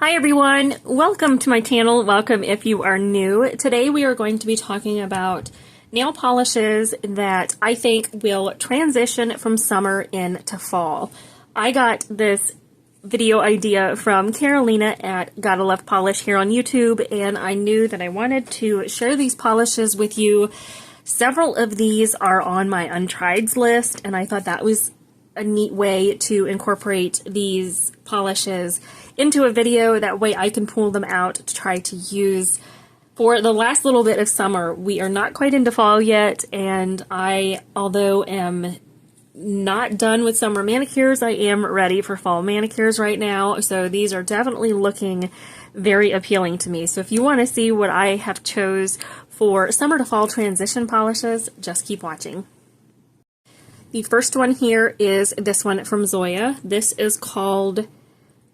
Hi everyone, welcome to my channel. Welcome if you are new. Today we are going to be talking about nail polishes that I think will transition from summer into fall. I got this video idea from Carolina at Gotta Love Polish here on YouTube, and I knew that I wanted to share these polishes with you. Several of these are on my untrieds list, and I thought that was a neat way to incorporate these polishes into a video. That way I can pull them out to try to use for the last little bit of summer. We are not quite into fall yet, and although am not done with summer manicures, I am ready for fall manicures right now. So these are definitely looking very appealing to me. So if you want to see what I have chose for summer to fall transition polishes, just keep watching. The first one here is this one from Zoya. This is called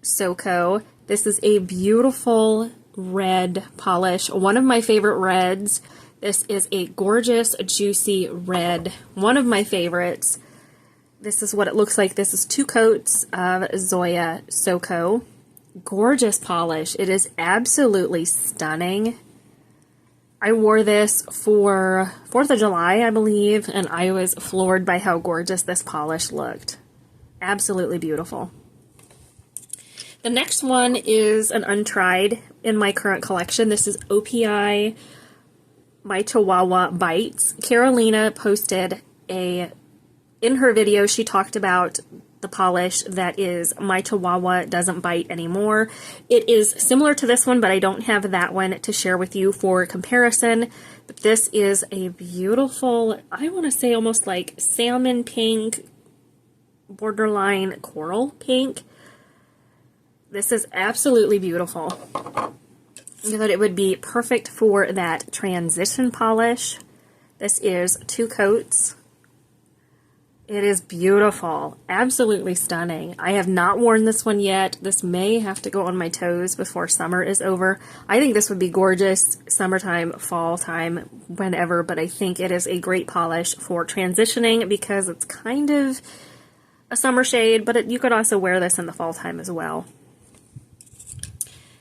Soko. This is a beautiful red polish, one of my favorite reds. This is a gorgeous, juicy red, one of my favorites. This is what it looks like. This is 2 coats of Zoya Soko. Gorgeous polish. It is absolutely stunning. I wore this for 4th of July, I believe, and I was floored by how gorgeous this polish looked. Absolutely beautiful. The next one is an untried in my current collection. This is OPI My Chihuahua Bites. Carolina posted in her video, she talked about the polish that is My Chihuahua Doesn't Bite Anymore. It is similar to this one, but I don't have that one to share with you for comparison. But this is a beautiful, I want to say almost like salmon pink, borderline coral pink. This is absolutely beautiful. I thought it would be perfect for that transition polish. This is 2 coats. It is beautiful. Absolutely stunning. I have not worn this one yet. This may have to go on my toes before summer is over. I think this would be gorgeous summertime, fall time, whenever, but I think it is a great polish for transitioning because it's kind of a summer shade, but you could also wear this in the fall time as well.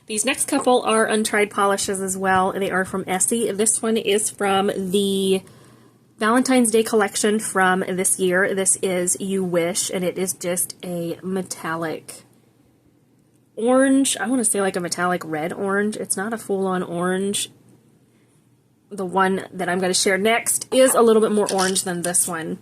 These next couple are untried polishes as well. They are from Essie. This one is from the Valentine's Day collection from this year. This is You Wish, and it is just a metallic orange. I want to say like a metallic red orange. It's not a full-on orange. The one that I'm going to share next is a little bit more orange than this one,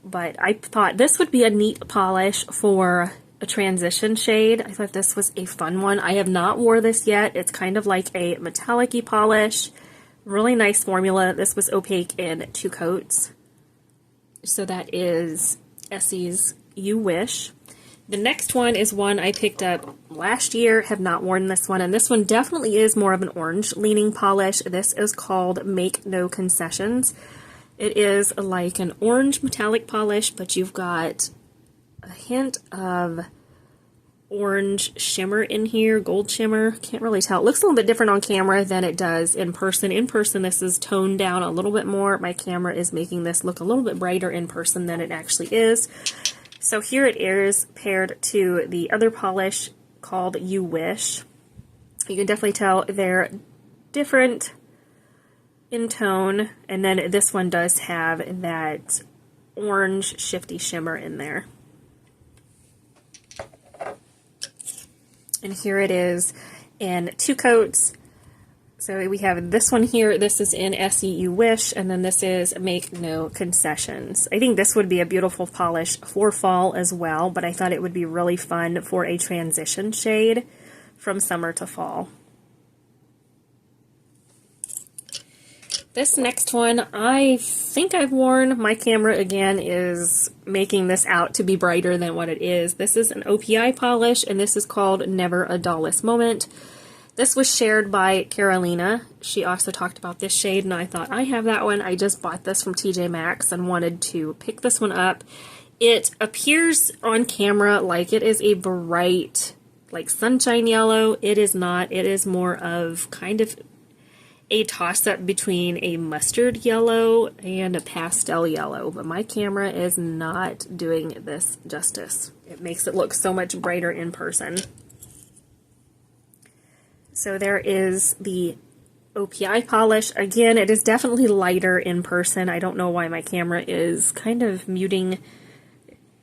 but I thought this would be a neat polish for a transition shade. I thought this was a fun one. I have not wore this yet. It's kind of like a metallic-y polish. Really nice formula. This was opaque in 2 coats. So that is Essie's You Wish. The next one is one I picked up last year, have not worn this one, and this one definitely is more of an orange leaning polish. This is called Make No Concessions. It is like an orange metallic polish, but you've got a hint of orange shimmer in here, gold shimmer. Can't really tell. It looks a little bit different on camera than it does in person. In person, this is toned down a little bit more. My camera is making this look a little bit brighter in person than it actually is. So here it is paired to the other polish called You Wish. You can definitely tell they're different in tone, and then this one does have that orange shifty shimmer in there. And here it is in 2 coats. So we have this one here. This is in Essie You Wish, and then this is Make No Concessions. I think this would be a beautiful polish for fall as well, but I thought it would be really fun for a transition shade from summer to fall. This next one, I think I've worn. My camera, again, is making this out to be brighter than what it is. This is an OPI polish, and this is called Never a Dullest Moment. This was shared by Carolina. She also talked about this shade, and I thought, I have that one. I just bought this from TJ Maxx and wanted to pick this one up. It appears on camera like it is a bright, like sunshine yellow. It is not. It is more of kind of a toss-up between a mustard yellow and a pastel yellow, but my camera is not doing this justice. It makes it look so much brighter in person. So there is the OPI polish. Again, it is definitely lighter in person. I don't know why my camera is kind of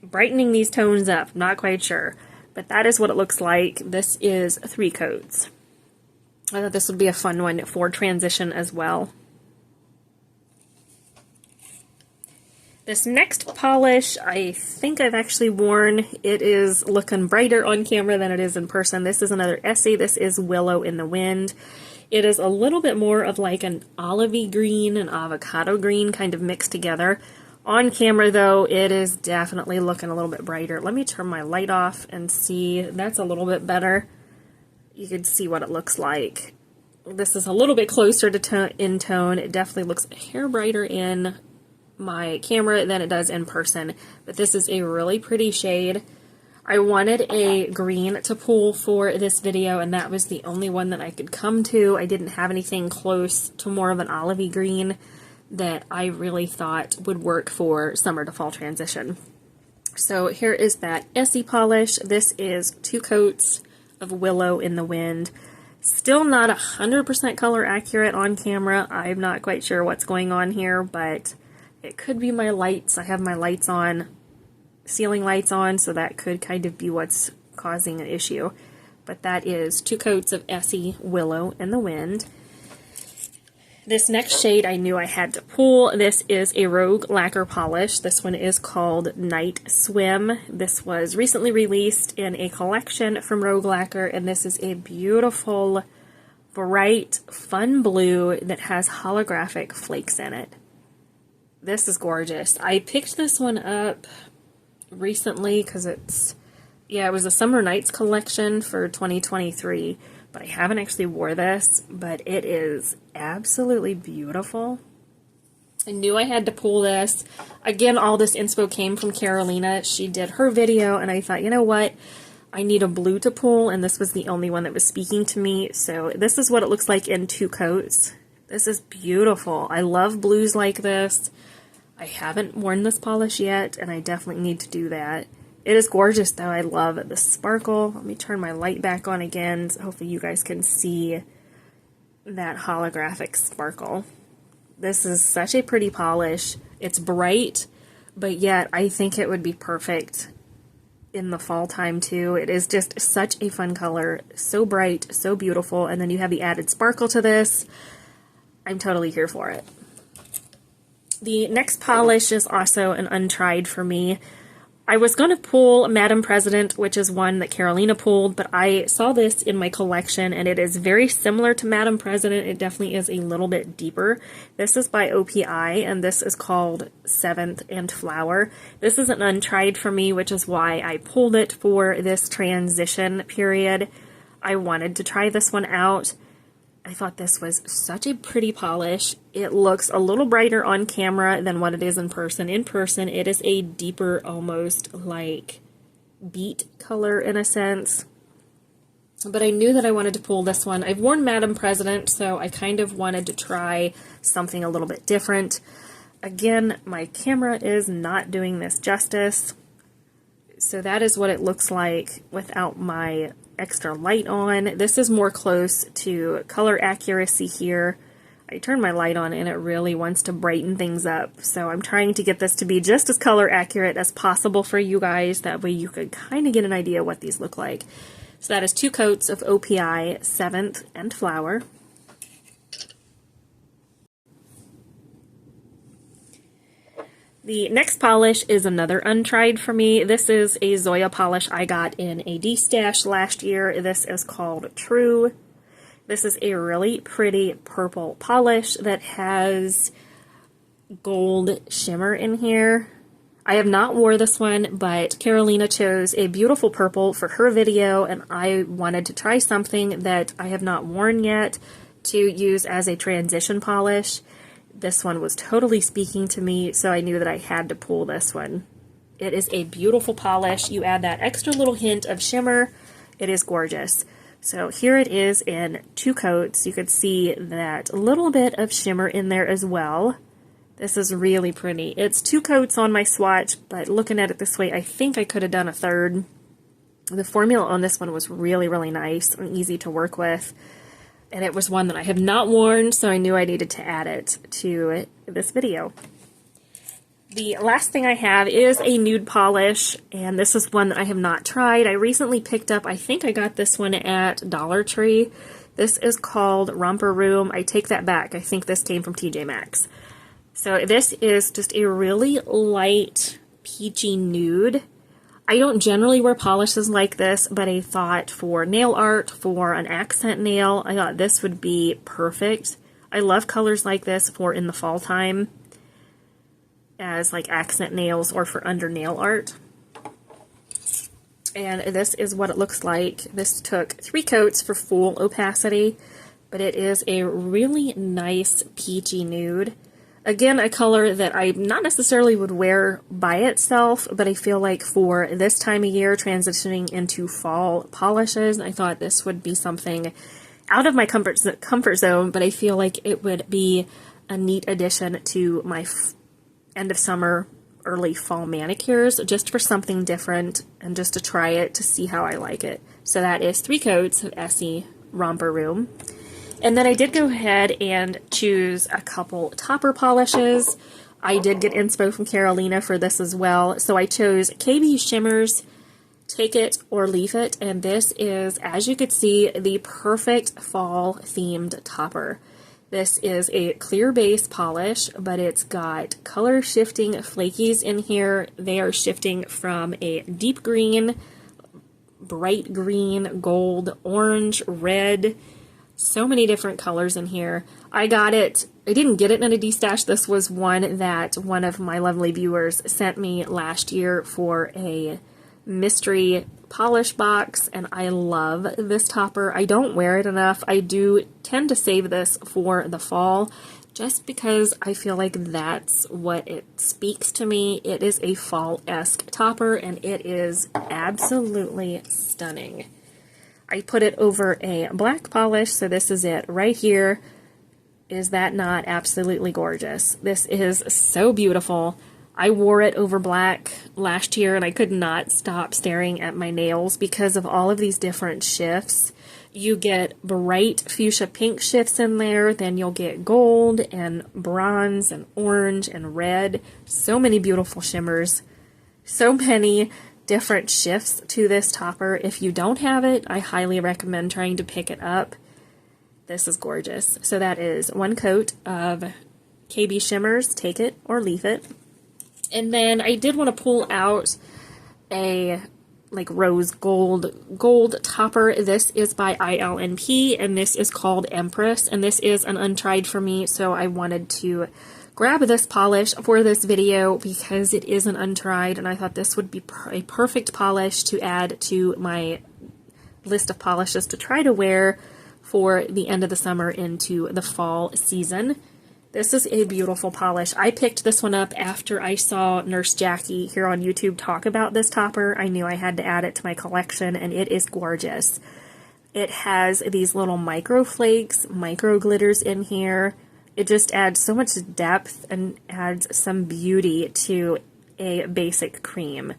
brightening these tones up. I'm not quite sure. But that is what it looks like. This is 3 coats. I thought this would be a fun one for transition as well. This next polish, I think I've actually worn. It is looking brighter on camera than it is in person. This is another Essie. This is Willow in the Wind. It is a little bit more of like an olivey green and avocado green kind of mixed together. On camera though, it is definitely looking a little bit brighter. Let me turn my light off and see. That's a little bit better. You can see what it looks like. This is a little bit closer to in tone. It definitely looks a hair brighter in my camera than it does in person, but this is a really pretty shade. I wanted a green to pull for this video, and that was the only one that I could come to. I didn't have anything close to more of an olivey green that I really thought would work for summer to fall transition. So here is that Essie polish. This is 2 coats of Willow in the Wind. Still not 100% color accurate on camera. I'm not quite sure what's going on here, but it could be my lights. I have my lights on, ceiling lights on, so that could kind of be what's causing an issue. But that is 2 coats of Essie Willow in the Wind. This next shade I knew I had to pull. This is a Rogue lacquer polish. This one is called Night Swim. This was recently released in a collection from Rogue Lacquer, and this is a beautiful, bright, fun blue that has holographic flakes in it. This is gorgeous. I picked this one up recently because it was a Summer Nights collection for 2023, but I haven't actually wore this, but it is absolutely beautiful. I knew I had to pull this. Again, all this inspo came from Carolina. She did her video, and I thought, you know what? I need a blue to pull, and this was the only one that was speaking to me. So this is what it looks like in 2 coats. This is beautiful. I love blues like this. I haven't worn this polish yet, and I definitely need to do that. It is gorgeous, though. I love the sparkle. Let me turn my light back on again, so hopefully you guys can see that holographic sparkle. This is such a pretty polish. It's bright, but yet I think it would be perfect in the fall time, too. It is just such a fun color. So bright, so beautiful, and then you have the added sparkle to this. I'm totally here for it. The next polish is also an untried for me. I was going to pull Madam President, which is one that Carolina pulled, but I saw this in my collection, and it is very similar to Madam President. It definitely is a little bit deeper. This is by OPI, and this is called 7th and Flower. This is an untried for me, which is why I pulled it for this transition period. I wanted to try this one out. I thought this was such a pretty polish. It looks a little brighter on camera than what it is in person. In person, it is a deeper, almost like beet color in a sense. But I knew that I wanted to pull this one. I've worn Madam President, so I kind of wanted to try something a little bit different. Again, my camera is not doing this justice. So that is what it looks like without my extra light on. This is more close to color accuracy here. I turned my light on and it really wants to brighten things up. So I'm trying to get this to be just as color accurate as possible for you guys. That way you could kind of get an idea what these look like. So that is 2 coats of OPI 7th and Flower. The next polish is another untried for me. This is a Zoya polish I got in a D-stash last year. This is called Tru. This is a really pretty purple polish that has gold shimmer in here. I have not wore this one, but Carolina chose a beautiful purple for her video, and I wanted to try something that I have not worn yet to use as a transition polish. This one was totally speaking to me, so I knew that I had to pull this one. It is a beautiful polish. You add that extra little hint of shimmer. It is gorgeous. So here it is in 2 coats. You could see that little bit of shimmer in there as well. This is really pretty. It's 2 coats on my swatch, but looking at it this way, I think I could have done a third. The formula on this one was really, really nice and easy to work with. And it was one that I have not worn, so I knew I needed to add it to this video. The last thing I have is a nude polish, and this is one that I have not tried. I recently picked up, I think I got this one at Dollar Tree. This is called Romper Room. I take that back. I think this came from TJ Maxx. So this is just a really light, peachy nude. I don't generally wear polishes like this, but I thought for nail art, for an accent nail, I thought this would be perfect. I love colors like this for in the fall time as like accent nails or for under nail art. And this is what it looks like. This took 3 coats for full opacity, but it is a really nice peachy nude. Again, a color that I not necessarily would wear by itself, but I feel like for this time of year, transitioning into fall polishes, I thought this would be something out of my comfort zone, but I feel like it would be a neat addition to my end of summer, early fall manicures, just for something different and just to try it to see how I like it. So that is 3 coats of Essie Romper Room. And then I did go ahead and choose a couple topper polishes. I did get inspo from Carolina for this as well. So I chose KB Shimmer's Take It or Leave It. And this is, as you could see, the perfect fall themed topper. This is a clear base polish, but it's got color shifting flakies in here. They are shifting from a deep green, bright green, gold, orange, red. So many different colors in here. I didn't get it in a D-stash. This was one that one of my lovely viewers sent me last year for a mystery polish box, and I love this topper. I don't wear it enough. I do tend to save this for the fall just because I feel like that's what it speaks to me. It is a fall-esque topper, and it is absolutely stunning. I put it over a black polish, so this is it right here. Is that not absolutely gorgeous? This is so beautiful. I wore it over black last year, and I could not stop staring at my nails because of all of these different shifts. You get bright fuchsia pink shifts in there, then you'll get gold and bronze and orange and red. So many beautiful shimmers. So many different shifts to this topper. If you don't have it, I highly recommend trying to pick it up. This is gorgeous. So that is 1 coat of KB Shimmer's Take It or Leave It. And then I did want to pull out a like rose gold topper. This is by Ilnp, and this is called Empress, and this is an untried for me, so I wanted to grab this polish for this video because it is an untried, and I thought this would be a perfect polish to add to my list of polishes to try to wear for the end of the summer into the fall season. This is a beautiful polish. I picked this one up after I saw Nurse Jackie here on YouTube talk about this topper. I knew I had to add it to my collection, and it is gorgeous. It has these little micro flakes, micro glitters in here. It just adds so much depth and adds some beauty to a basic cream.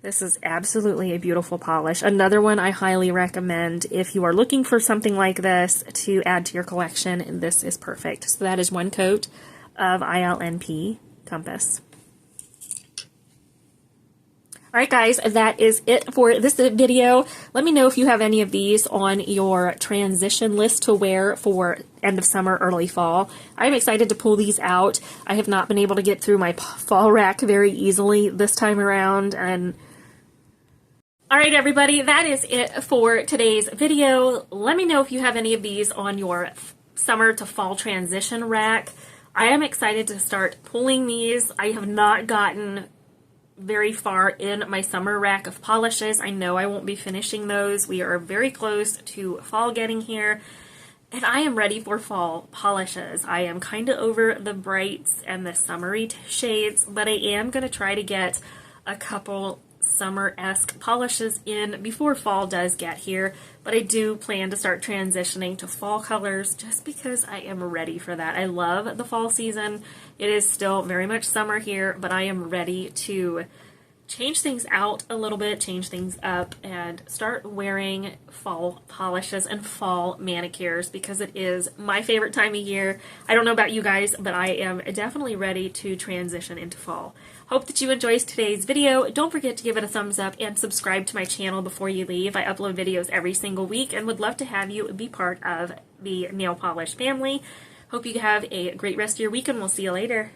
This is absolutely a beautiful polish. Another one I highly recommend if you are looking for something like this to add to your collection, and this is perfect. So that is 1 coat of Ilnp Compass. Alright guys, that is it for this video. Let me know if you have any of these on your transition list to wear for end of summer, early fall. I'm excited to pull these out. I have not been able to get through my fall rack very easily this time around, and alright everybody, that is it for today's video. Let me know if you have any of these on your summer to fall transition rack. I am excited to start pulling these. I have not gotten very far in my summer rack of polishes. I know I won't be finishing those. We are very close to fall getting here, and I am ready for fall polishes. I am kind of over the brights and the summery shades, but I am going to try to get a couple summer-esque polishes in before fall does get here, but I do plan to start transitioning to fall colors just because I am ready for that. I love the fall season. It is still very much summer here, but I am ready to change things out a little bit, change things up, and start wearing fall polishes and fall manicures because it is my favorite time of year. I don't know about you guys, but I am definitely ready to transition into fall. Hope that you enjoyed today's video. Don't forget to give it a thumbs up and subscribe to my channel before you leave. I upload videos every single week and would love to have you be part of the nail polish family. Hope you have a great rest of your week and we'll see you later.